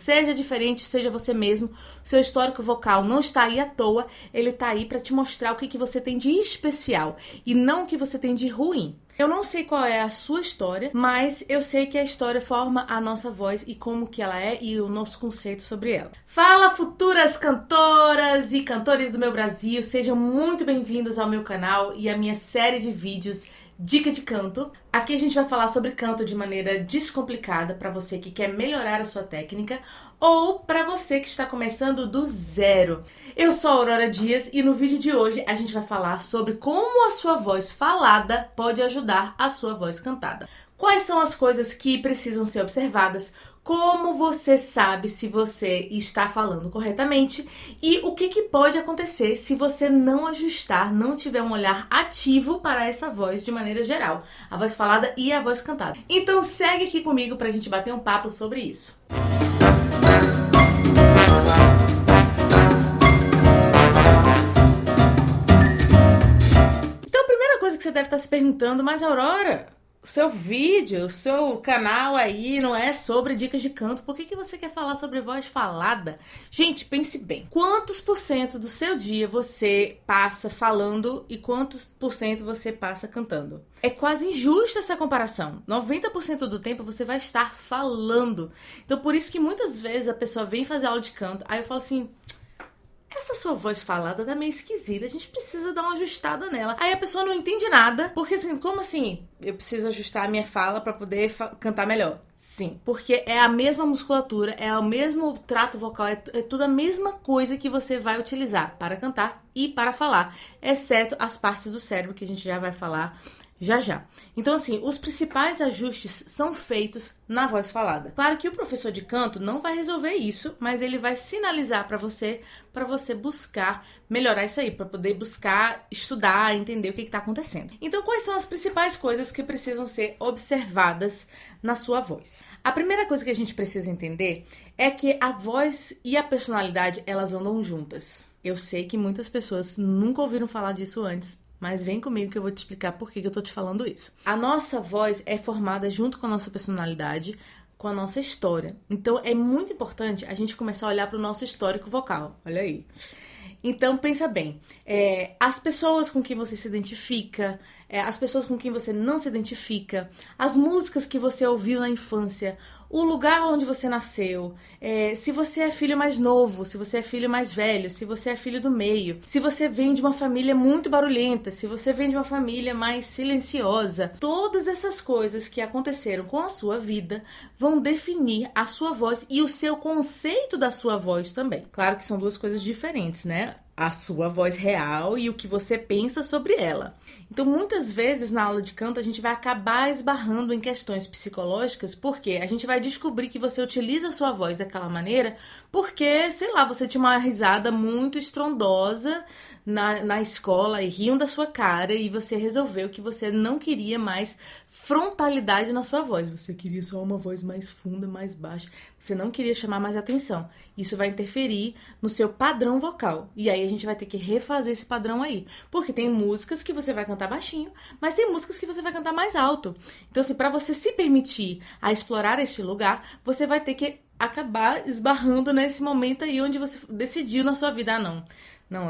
Seja diferente, seja você mesmo. O seu histórico vocal não está aí à toa, ele está aí para te mostrar o que você tem de especial e não o que você tem de ruim. Eu não sei qual é a sua história, mas eu sei que a história forma a nossa voz e como que ela é e o nosso conceito sobre ela. Fala, futuras cantoras e cantores do meu Brasil, sejam muito bem-vindos ao meu canal e à minha série de vídeos Dica de Canto. Aqui a gente vai falar sobre canto de maneira descomplicada para você que quer melhorar a sua técnica ou para você que está começando do zero. Eu sou a Aurora Dias e no vídeo de hoje a gente vai falar sobre como a sua voz falada pode ajudar a sua voz cantada. Quais são as coisas que precisam ser observadas, como você sabe se você está falando corretamente e o que pode acontecer se você não ajustar, não tiver um olhar ativo para essa voz de maneira geral, a voz falada e a voz cantada. Então segue aqui comigo para a gente bater um papo sobre isso. Então a primeira coisa que você deve estar se perguntando, mas Aurora, seu vídeo, seu canal aí não é sobre dicas de canto, por que você quer falar sobre voz falada? Gente, pense bem, quantos por cento do seu dia você passa falando e quantos por cento você passa cantando? É quase injusta essa comparação, 90% do tempo você vai estar falando. Então por isso que muitas vezes a pessoa vem fazer aula de canto, aí eu falo assim: essa sua voz falada tá meio esquisita, a gente precisa dar uma ajustada nela. Aí a pessoa não entende nada, porque assim, como assim? Eu preciso ajustar a minha fala pra poder cantar melhor. Sim, porque é a mesma musculatura, é o mesmo trato vocal, é tudo a mesma coisa que você vai utilizar para cantar e para falar, exceto as partes do cérebro que a gente já vai falar já já. Então assim, os principais ajustes são feitos na voz falada. Claro que o professor de canto não vai resolver isso, mas ele vai sinalizar para você buscar melhorar isso aí, para poder buscar estudar, entender o que está acontecendo. Então quais são as principais coisas que precisam ser observadas na sua voz? A primeira coisa que a gente precisa entender é que a voz e a personalidade, elas andam juntas. Eu sei que muitas pessoas nunca ouviram falar disso antes, mas vem comigo que eu vou te explicar por que eu tô te falando isso. A nossa voz é formada junto com a nossa personalidade, com a nossa história. Então é muito importante a gente começar a olhar para o nosso histórico vocal. Olha aí. Então pensa bem, as pessoas com quem você se identifica, as pessoas com quem você não se identifica, as músicas que você ouviu na infância, o lugar onde você nasceu, se você é filho mais novo, se você é filho mais velho, se você é filho do meio, se você vem de uma família muito barulhenta, se você vem de uma família mais silenciosa, todas essas coisas que aconteceram com a sua vida vão definir a sua voz e o seu conceito da sua voz também. Claro que são duas coisas diferentes, né? A sua voz real e o que você pensa sobre ela. Então, muitas vezes na aula de canto a gente vai acabar esbarrando em questões psicológicas, porque a gente vai descobrir que você utiliza a sua voz daquela maneira porque, sei lá, você tinha uma risada muito estrondosa na escola e riam da sua cara e você resolveu que você não queria mais frontalidade na sua voz. Você queria só uma voz mais funda, mais baixa. Você não queria chamar mais atenção. Isso vai interferir no seu padrão vocal. E aí a gente vai ter que refazer esse padrão aí. Porque tem músicas que você vai cantar baixinho, mas tem músicas que você vai cantar mais alto. Então assim, para você se permitir a explorar este lugar, você vai ter que acabar esbarrando nesse momento aí onde você decidiu na sua vida: ah, não,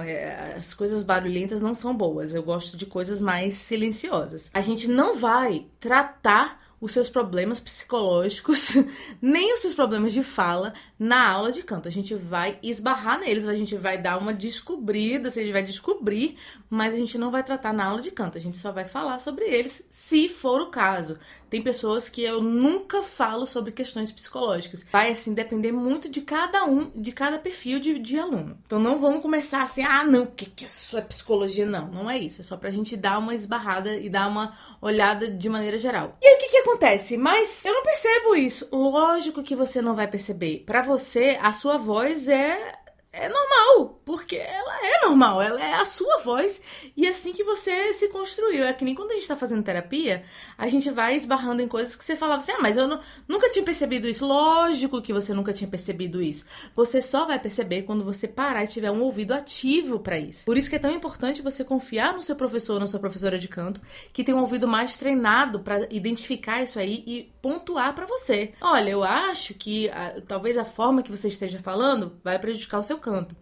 as coisas barulhentas não são boas, eu gosto de coisas mais silenciosas. A gente não vai tratar os seus problemas psicológicos, nem os seus problemas de fala na aula de canto. A gente vai esbarrar neles, a gente vai dar uma descobrida, a gente vai descobrir, mas a gente não vai tratar na aula de canto. A gente só vai falar sobre eles se for o caso. Tem pessoas que eu nunca falo sobre questões psicológicas. Vai, assim, depender muito de cada perfil de aluno. Então não vamos começar assim: ah, não, o que isso é psicologia? Não é isso. É só pra gente dar uma esbarrada e dar uma olhada de maneira geral. E aí o que acontece? Mas eu não percebo isso. Lógico que você não vai perceber. Pra você, a sua voz é normal. porque ela é normal, ela é a sua voz e é assim que você se construiu. É que nem quando a gente tá fazendo terapia, a gente vai esbarrando em coisas que você falava assim, mas eu nunca tinha percebido isso. Lógico que você nunca tinha percebido isso. Você só vai perceber quando você parar e tiver um ouvido ativo pra isso. Por isso que é tão importante você confiar no seu professor ou na sua professora de canto, que tem um ouvido mais treinado pra identificar isso aí e pontuar pra você. Olha, eu acho que talvez a forma que você esteja falando vai prejudicar o seu canto.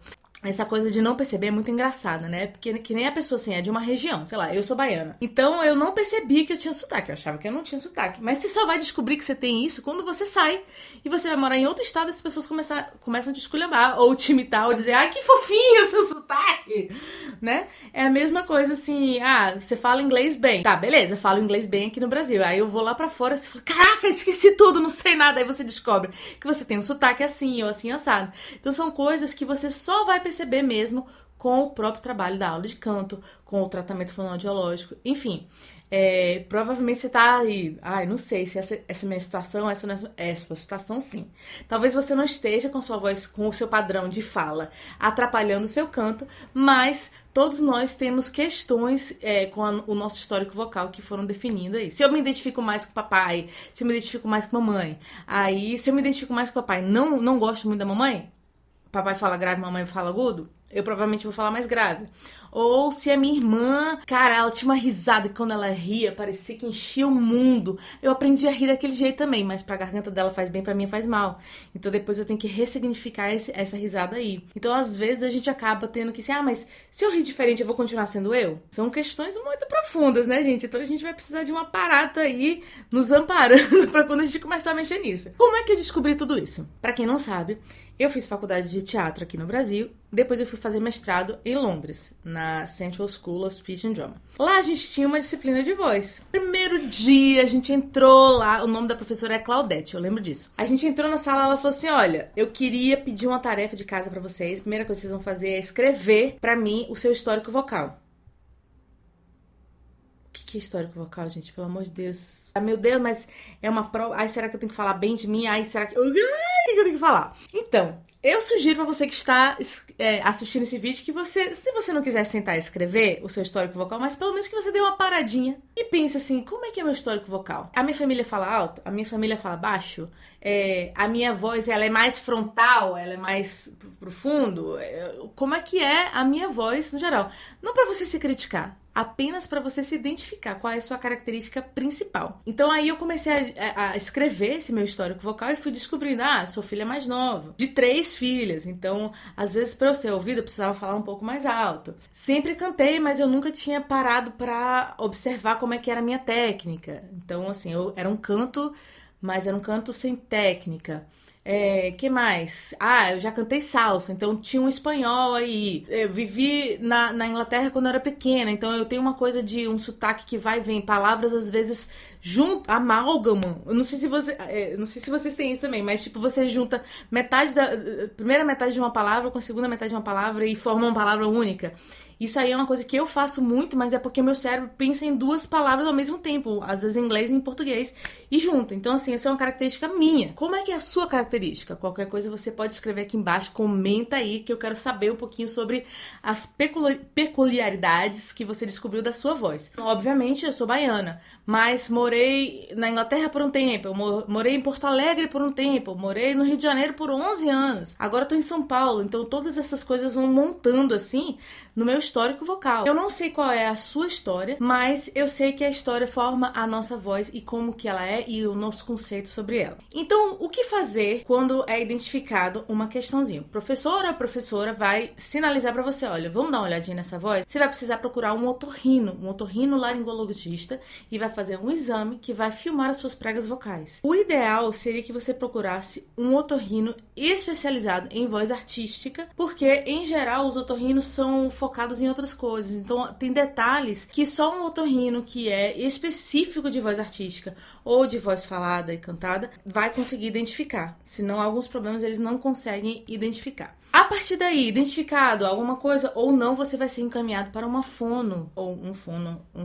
Essa coisa de não perceber é muito engraçada, né? Porque que nem a pessoa, assim, é de uma região. Sei lá, eu sou baiana. Então, eu não percebi que eu tinha sotaque. Eu achava que eu não tinha sotaque. Mas você só vai descobrir que você tem isso quando você sai. E você vai morar em outro estado e as pessoas começam a te esculhambar. Ou te imitar, ou dizer, ai, que fofinho o seu sotaque. Né? É a mesma coisa, assim, você fala inglês bem. Tá, beleza, falo inglês bem aqui no Brasil. Aí eu vou lá pra fora e você fala, caraca, esqueci tudo, não sei nada. Aí você descobre que você tem um sotaque assim, ou assim, assado. Então, são coisas que você só vai perceber mesmo com o próprio trabalho da aula de canto, com o tratamento fonoaudiológico, enfim. Provavelmente você tá aí, não sei se essa minha situação, essa não é a sua situação, sim. Talvez você não esteja com a sua voz, com o seu padrão de fala, atrapalhando o seu canto, mas todos nós temos questões com o nosso histórico vocal que foram definindo aí. Se eu me identifico mais com o papai, se eu me identifico mais com a mamãe, aí se eu me identifico mais com o papai, não gosto muito da mamãe, papai fala grave, mamãe fala agudo, eu provavelmente vou falar mais grave. Ou se é minha irmã, cara, ela tinha uma risada que quando ela ria, parecia que enchia o mundo. Eu aprendi a rir daquele jeito também, mas pra garganta dela faz bem, pra mim faz mal. Então depois eu tenho que ressignificar essa risada aí. Então às vezes a gente acaba tendo que assim, mas se eu rir diferente eu vou continuar sendo eu? São questões muito profundas, né, gente? Então a gente vai precisar de uma parada aí nos amparando pra quando a gente começar a mexer nisso. Como é que eu descobri tudo isso? Pra quem não sabe, eu fiz faculdade de teatro aqui no Brasil, depois eu fui fazer mestrado em Londres, na Central School of Speech and Drama. Lá a gente tinha uma disciplina de voz. Primeiro dia a gente entrou lá, o nome da professora é Claudete, eu lembro disso. A gente entrou na sala, ela falou assim, olha, eu queria pedir uma tarefa de casa pra vocês, a primeira coisa que vocês vão fazer é escrever pra mim o seu histórico vocal. O que é histórico vocal, gente? Pelo amor de Deus. Meu Deus, mas é uma prova. Ai, será que eu tenho que falar bem de mim? Ai, será que... Ai, o que eu tenho que falar? Então, eu sugiro pra você que está assistindo esse vídeo que você, se você não quiser sentar e escrever o seu histórico vocal, mas pelo menos que você dê uma paradinha e pense assim, como é que é meu histórico vocal? A minha família fala alto? A minha família fala baixo? A minha voz, ela é mais frontal? Ela é mais profundo? Como é que é a minha voz no geral? Não pra você se criticar, apenas para você se identificar qual é a sua característica principal. Então aí eu comecei a escrever esse meu histórico vocal e fui descobrindo, sou filha mais nova, de 3 filhas, então às vezes para eu ser ouvida eu precisava falar um pouco mais alto. Sempre cantei, mas eu nunca tinha parado para observar como é que era a minha técnica. Então assim, era um canto, mas era um canto sem técnica. Que mais? Eu já cantei salsa, então tinha um espanhol aí. Eu vivi na Inglaterra quando eu era pequena, então eu tenho uma coisa de um sotaque que vai e vem, palavras às vezes junto, amálgama. Eu não sei se vocês têm isso também, mas tipo, você junta primeira metade de uma palavra com a segunda metade de uma palavra e forma uma palavra única. Isso aí é uma coisa que eu faço muito, mas é porque meu cérebro pensa em 2 palavras ao mesmo tempo, às vezes em inglês e em português, e junto. Então, assim, isso é uma característica minha. Como é que é a sua característica? Qualquer coisa você pode escrever aqui embaixo, comenta aí, que eu quero saber um pouquinho sobre as peculiaridades que você descobriu da sua voz. Obviamente, eu sou baiana, mas morei na Inglaterra por um tempo, eu morei em Porto Alegre por um tempo, morei no Rio de Janeiro por 11 anos, agora eu tô em São Paulo, então todas essas coisas vão montando, assim, no meu histórico vocal. Eu não sei qual é a sua história, mas eu sei que a história forma a nossa voz e como que ela é e o nosso conceito sobre ela. Então, o que fazer quando é identificado uma questãozinha? O professor ou a professora vai sinalizar pra você, olha, vamos dar uma olhadinha nessa voz? Você vai precisar procurar um otorrinolaringologista e vai fazer um exame que vai filmar as suas pregas vocais. O ideal seria que você procurasse um otorrino especializado em voz artística, porque, em geral, os otorrinos são focados em outras coisas. Então, tem detalhes que só um otorrino que é específico de voz artística ou de voz falada e cantada vai conseguir identificar. Senão, alguns problemas eles não conseguem identificar. A partir daí, identificado alguma coisa ou não, você vai ser encaminhado para uma fono ou um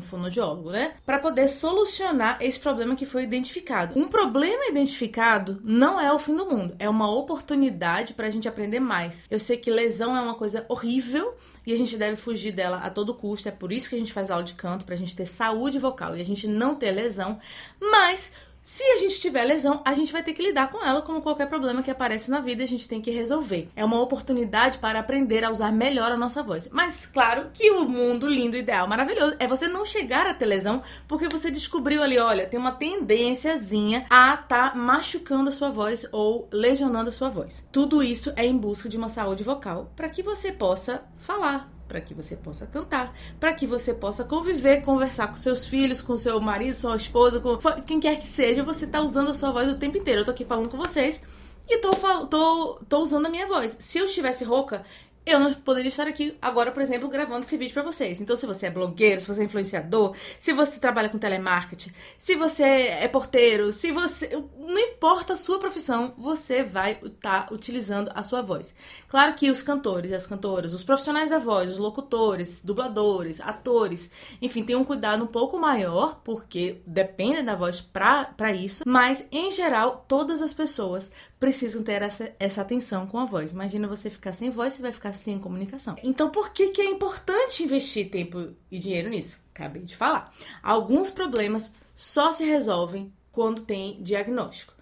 fonoaudiólogo, né? Para poder solucionar solucionar esse problema que foi identificado. Um problema identificado não é o fim do mundo, é uma oportunidade pra gente aprender mais. Eu sei que lesão é uma coisa horrível e a gente deve fugir dela a todo custo, é por isso que a gente faz aula de canto, pra gente ter saúde vocal e a gente não ter lesão, mas se a gente tiver lesão, a gente vai ter que lidar com ela como qualquer problema que aparece na vida, a gente tem que resolver. É uma oportunidade para aprender a usar melhor a nossa voz. Mas claro que o mundo lindo, ideal, maravilhoso é você não chegar a ter lesão porque você descobriu ali, olha, tem uma tendênciazinha a tá machucando a sua voz ou lesionando a sua voz. Tudo isso é em busca de uma saúde vocal para que você possa falar, para que você possa cantar, para que você possa conviver, conversar com seus filhos, com seu marido, sua esposa, com quem quer que seja, você tá usando a sua voz o tempo inteiro. Eu tô aqui falando com vocês e tô usando a minha voz. Se eu estivesse rouca, eu não poderia estar aqui agora, por exemplo, gravando esse vídeo pra vocês. Então, se você é blogueiro, se você é influenciador, se você trabalha com telemarketing, se você é porteiro, se você... Não importa a sua profissão, você vai estar utilizando a sua voz. Claro que os cantores e as cantoras, os profissionais da voz, os locutores, dubladores, atores, enfim, tem um cuidado um pouco maior, porque depende da voz pra isso, mas, em geral, todas as pessoas precisam ter essa atenção com a voz. Imagina você ficar sem voz, você vai ficar sem comunicação. Então, por que é importante investir tempo e dinheiro nisso? Acabei de falar. Alguns problemas só se resolvem quando tem diagnóstico.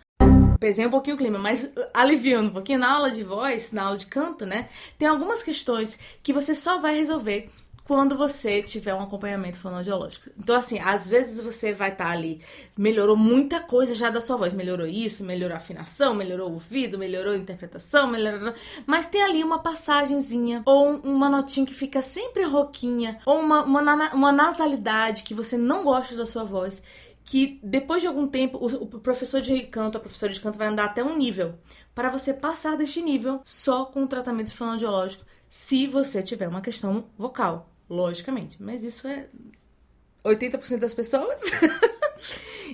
Pesei um pouquinho o clima, mas aliviando um pouquinho, na aula de voz, na aula de canto, né? Tem algumas questões que você só vai resolver quando você tiver um acompanhamento fonoaudiológico. Então, assim, às vezes você vai estar ali, melhorou muita coisa já da sua voz. Melhorou isso, melhorou a afinação, melhorou o ouvido, melhorou a interpretação, melhorou... Mas tem ali uma passagenzinha, ou uma notinha que fica sempre rouquinha, ou uma nasalidade que você não gosta da sua voz, que depois de algum tempo o professor de canto, a professora de canto vai andar até um nível, para você passar deste nível só com o tratamento fonoaudiológico, se você tiver uma questão vocal. Logicamente, mas isso é 80% das pessoas.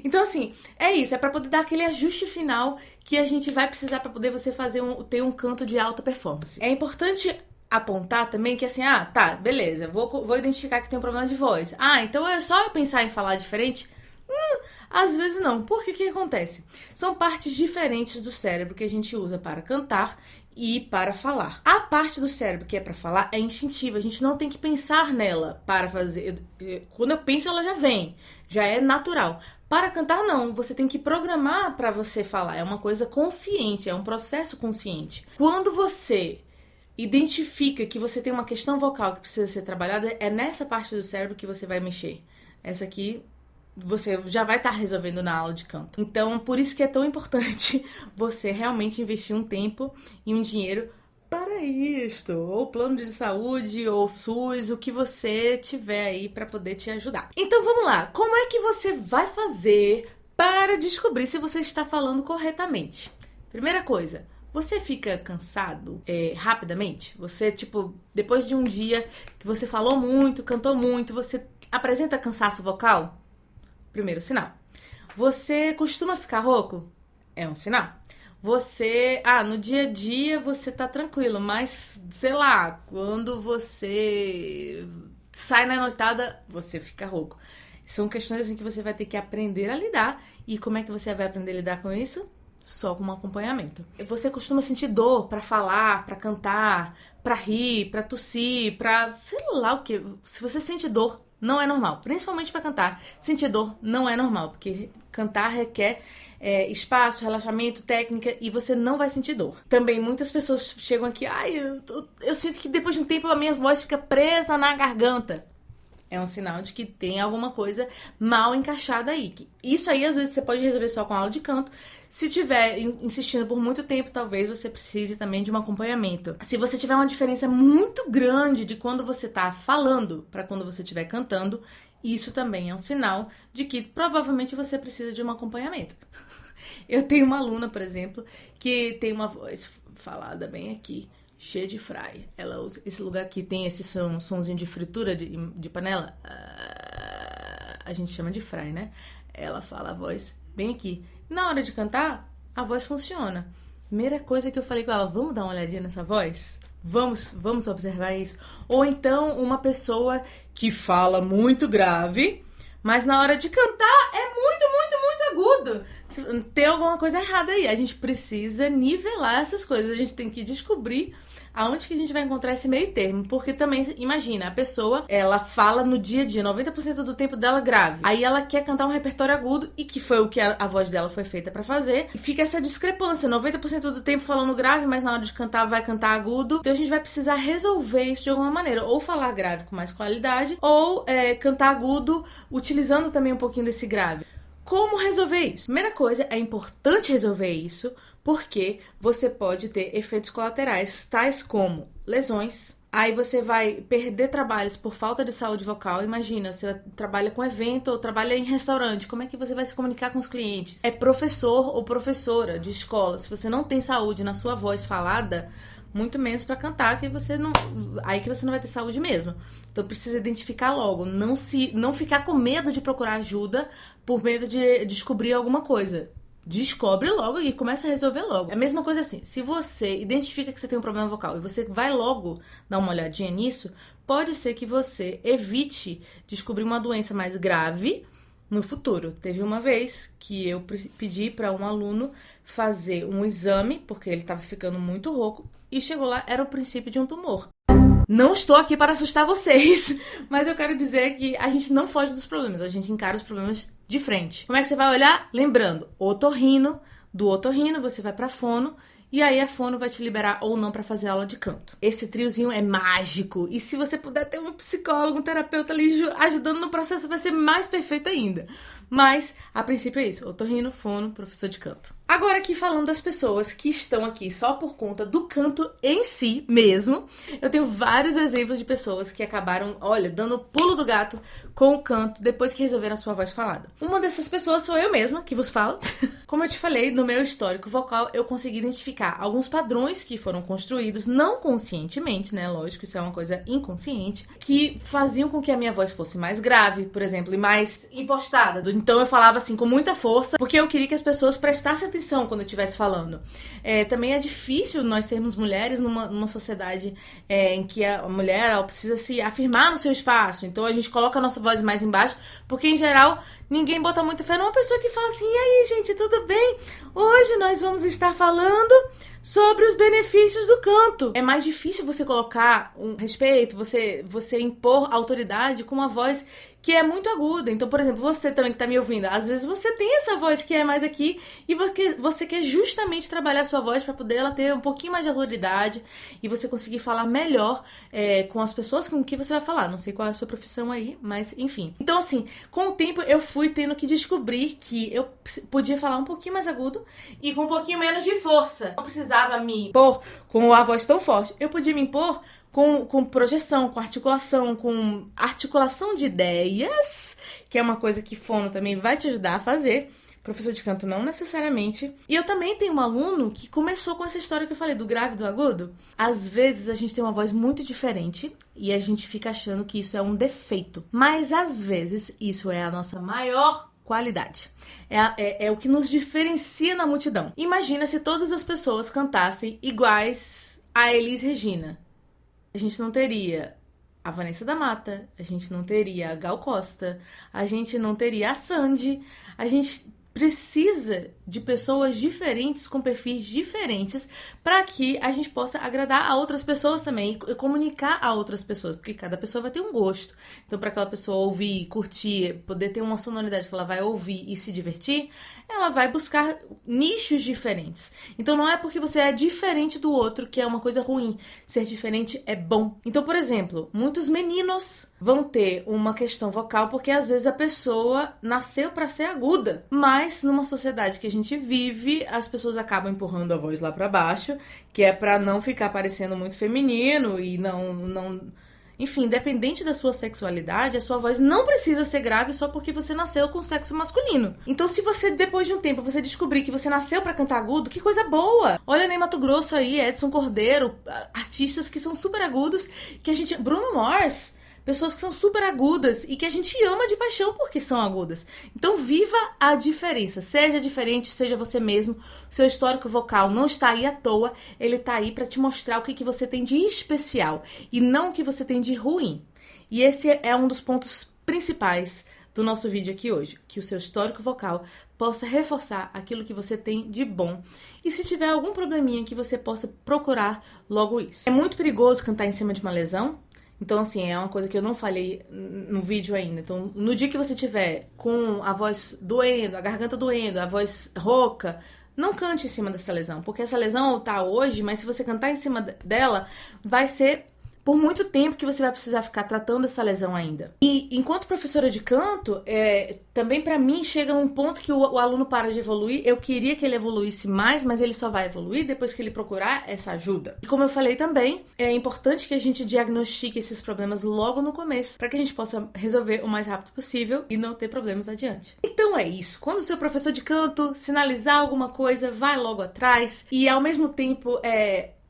Então, assim, é isso, é pra poder dar aquele ajuste final que a gente vai precisar pra poder você ter um canto de alta performance. É importante apontar também que assim, tá, beleza, vou identificar que tem um problema de voz. Então é só eu pensar em falar diferente? Às vezes não. Porque o que acontece? São partes diferentes do cérebro que a gente usa para cantar e para falar. A parte do cérebro que é para falar é instintiva, a gente não tem que pensar nela para fazer. Quando eu penso, ela já vem, já é natural. Para cantar, não, você tem que programar para você falar, é uma coisa consciente, é um processo consciente. Quando você identifica que você tem uma questão vocal que precisa ser trabalhada, é nessa parte do cérebro que você vai mexer. Essa aqui você já vai estar resolvendo na aula de canto. Então, por isso que é tão importante você realmente investir um tempo e um dinheiro para isto, ou plano de saúde, ou SUS, o que você tiver aí para poder te ajudar. Então, vamos lá. Como é que você vai fazer para descobrir se você está falando corretamente? Primeira coisa, você fica cansado rapidamente? Você, depois de um dia que você falou muito, cantou muito, você apresenta cansaço vocal? Primeiro sinal. Você costuma ficar rouco? É um sinal. Você, no dia a dia você tá tranquilo, mas, sei lá, quando você sai na noitada, você fica rouco. São questões assim que você vai ter que aprender a lidar. E como é que você vai aprender a lidar com isso? Só com um acompanhamento. Você costuma sentir dor pra falar, pra cantar, pra rir, pra tossir, pra sei lá o que. Se você sente dor, não é normal, principalmente para cantar. Sentir dor não é normal, porque cantar requer espaço, relaxamento, técnica, e você não vai sentir dor. Também muitas pessoas chegam aqui, eu sinto que depois de um tempo a minha voz fica presa na garganta. É um sinal de que tem alguma coisa mal encaixada aí. Isso aí, às vezes, você pode resolver só com aula de canto. Se tiver insistindo por muito tempo, talvez você precise também de um acompanhamento. Se você tiver uma diferença muito grande de quando você tá falando para quando você estiver cantando, isso também é um sinal de que provavelmente você precisa de um acompanhamento. Eu tenho uma aluna, por exemplo, que tem uma voz falada bem aqui, cheia de fry. Ela usa esse lugar aqui, tem esse sonzinho de fritura de panela. A gente chama de fry, né? Ela fala a voz bem aqui. Na hora de cantar, a voz funciona. Primeira coisa que eu falei com ela, vamos dar uma olhadinha nessa voz? Vamos observar isso? Ou então uma pessoa que fala muito grave, mas na hora de cantar é muito agudo. Tem alguma coisa errada aí. A gente precisa nivelar essas coisas. A gente tem que descobrir aonde que a gente vai encontrar esse meio termo. Porque também, imagina, a pessoa, ela fala no dia a dia, 90% do tempo dela grave. Aí ela quer cantar um repertório agudo, e que foi o que a voz dela foi feita pra fazer. E fica essa discrepância, 90% do tempo falando grave, mas na hora de cantar vai cantar agudo. Então a gente vai precisar resolver isso de alguma maneira. Ou falar grave com mais qualidade, ou cantar agudo, utilizando também um pouquinho desse grave. Como resolver isso? Primeira coisa, é importante resolver isso, porque você pode ter efeitos colaterais, tais como lesões. Aí você vai perder trabalhos por falta de saúde vocal. Imagina, você trabalha com evento ou trabalha em restaurante. Como é que você vai se comunicar com os clientes? É professor ou professora de escola. Se você não tem saúde na sua voz falada, muito menos para cantar, que você não vai ter saúde mesmo. Então precisa identificar logo, não ficar com medo de procurar ajuda por medo de descobrir alguma coisa. Descobre logo e começa a resolver logo. É a mesma coisa assim, se você identifica que você tem um problema vocal e você vai logo dar uma olhadinha nisso, pode ser que você evite descobrir uma doença mais grave no futuro. Teve uma vez que eu pedi para um aluno fazer um exame, porque ele estava ficando muito rouco, e chegou lá, era o princípio de um tumor. Não estou aqui para assustar vocês, mas eu quero dizer que a gente não foge dos problemas, a gente encara os problemas de frente. Como é que você vai olhar? Lembrando, otorrino, do otorrino você vai para fono, e aí a fono vai te liberar ou não para fazer aula de canto. Esse triozinho é mágico, e se você puder ter um psicólogo, um terapeuta ali ajudando no processo, vai ser mais perfeito ainda. Mas, a princípio é isso, otorrino, fono, professor de canto. Agora aqui falando das pessoas que estão aqui só por conta do canto em si mesmo, eu tenho vários exemplos de pessoas que acabaram, dando pulo do gato com o canto depois que resolveram a sua voz falada. Uma dessas pessoas sou eu mesma, que vos falo. Como eu te falei, no meu histórico vocal, eu consegui identificar alguns padrões que foram construídos, não conscientemente, né? Lógico, isso é uma coisa inconsciente, que faziam com que a minha voz fosse mais grave, por exemplo, e mais impostada. Então eu falava assim com muita força, porque eu queria que as pessoas prestassem atenção quando eu estivesse falando. Também é difícil nós sermos mulheres numa sociedade em que a mulher ela precisa se afirmar no seu espaço. Então a gente coloca a nossa voz mais embaixo, porque em geral ninguém bota muita fé numa pessoa que fala assim: e aí, gente, tudo bem? Hoje nós vamos estar falando sobre os benefícios do canto. É mais difícil você colocar um respeito, você impor autoridade com uma voz que é muito aguda. Então, por exemplo, você também que tá me ouvindo, às vezes você tem essa voz que é mais aqui e você quer justamente trabalhar a sua voz para poder ela ter um pouquinho mais de autoridade e você conseguir falar melhor com as pessoas com que você vai falar. Não sei qual é a sua profissão aí, mas enfim. Então, assim, com o tempo eu fui tendo que descobrir que eu podia falar um pouquinho mais agudo e com um pouquinho menos de força. Não precisava me impor com a voz tão forte. Eu podia me impor com projeção, com articulação de ideias, que é uma coisa que fono também vai te ajudar a fazer. Professor de canto não necessariamente. E eu também tenho um aluno que começou com essa história que eu falei, do grave e do agudo. Às vezes a gente tem uma voz muito diferente e a gente fica achando que isso é um defeito. Mas às vezes isso é a nossa maior qualidade. É o que nos diferencia na multidão. Imagina se todas as pessoas cantassem iguais a Elis Regina. A gente não teria a Vanessa da Mata, a gente não teria a Gal Costa, a gente não teria a Sandy. A gente precisa de pessoas diferentes, com perfis diferentes, para que a gente possa agradar a outras pessoas também e comunicar a outras pessoas, porque cada pessoa vai ter um gosto. Então, para aquela pessoa ouvir, curtir, poder ter uma sonoridade que ela vai ouvir e se divertir, ela vai buscar nichos diferentes. Então, não é porque você é diferente do outro que é uma coisa ruim. Ser diferente é bom. Então, por exemplo, muitos meninos vão ter uma questão vocal porque às vezes a pessoa nasceu para ser aguda, mas numa sociedade que a gente vive, as pessoas acabam empurrando a voz lá para baixo, que é para não ficar parecendo muito feminino e não... Enfim, independente da sua sexualidade, a sua voz não precisa ser grave só porque você nasceu com sexo masculino. Então, se você, depois de um tempo, você descobrir que você nasceu pra cantar agudo, que coisa boa! Olha Ney Matogrosso aí, Edson Cordeiro, artistas que são super agudos, que a gente... Bruno Mars... Pessoas que são super agudas e que a gente ama de paixão porque são agudas. Então viva a diferença. Seja diferente, seja você mesmo. O seu histórico vocal não está aí à toa. Ele está aí para te mostrar o que você tem de especial e não o que você tem de ruim. E esse é um dos pontos principais do nosso vídeo aqui hoje. Que o seu histórico vocal possa reforçar aquilo que você tem de bom. E se tiver algum probleminha, que você possa procurar logo isso. É muito perigoso cantar em cima de uma lesão. Então, assim, é uma coisa que eu não falei no vídeo ainda. Então, no dia que você tiver com a voz doendo, a garganta doendo, a voz rouca, não cante em cima dessa lesão. Porque essa lesão tá hoje, mas se você cantar em cima dela, vai ser por muito tempo que você vai precisar ficar tratando essa lesão ainda. E enquanto professora de canto, também pra mim chega um ponto que o aluno para de evoluir. Eu queria que ele evoluísse mais, mas ele só vai evoluir depois que ele procurar essa ajuda. E como eu falei também, é importante que a gente diagnostique esses problemas logo no começo, para que a gente possa resolver o mais rápido possível e não ter problemas adiante. Então é isso. Quando o seu professor de canto sinalizar alguma coisa, vai logo atrás e ao mesmo tempo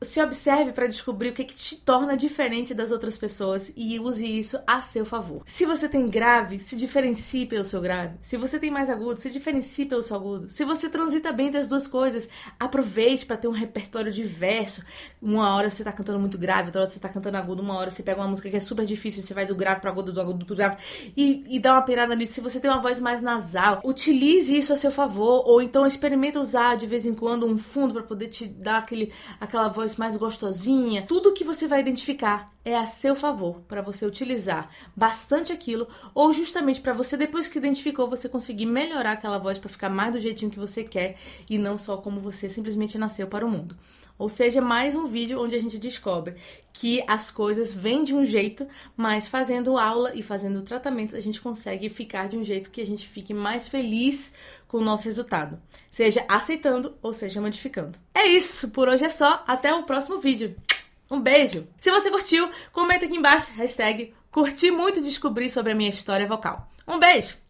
se observe para descobrir o que te torna diferente das outras pessoas e use isso a seu favor. Se você tem grave, se diferencie pelo seu grave. Se você tem mais agudo, se diferencie pelo seu agudo. Se você transita bem entre as duas coisas, aproveite para ter um repertório diverso. Uma hora você tá cantando muito grave, outra hora você tá cantando agudo, uma hora você pega uma música que é super difícil, você vai do grave pro agudo, do agudo pro grave e dá uma pirada nisso. Se você tem uma voz mais nasal, utilize isso a seu favor, ou então experimenta usar de vez em quando um fundo para poder te dar aquela voz mais gostosinha. Tudo que você vai identificar é a seu favor, para você utilizar bastante aquilo, ou justamente para você, depois que identificou, você conseguir melhorar aquela voz para ficar mais do jeitinho que você quer e não só como você simplesmente nasceu para o mundo. Ou seja, mais um vídeo onde a gente descobre que as coisas vêm de um jeito, mas fazendo aula e fazendo tratamentos a gente consegue ficar de um jeito que a gente fique mais feliz com o nosso resultado. Seja aceitando ou seja modificando. É isso, por hoje é só. Até o próximo vídeo. Um beijo! Se você curtiu, comenta aqui embaixo, #curti muito descobrir sobre a minha história vocal. Um beijo!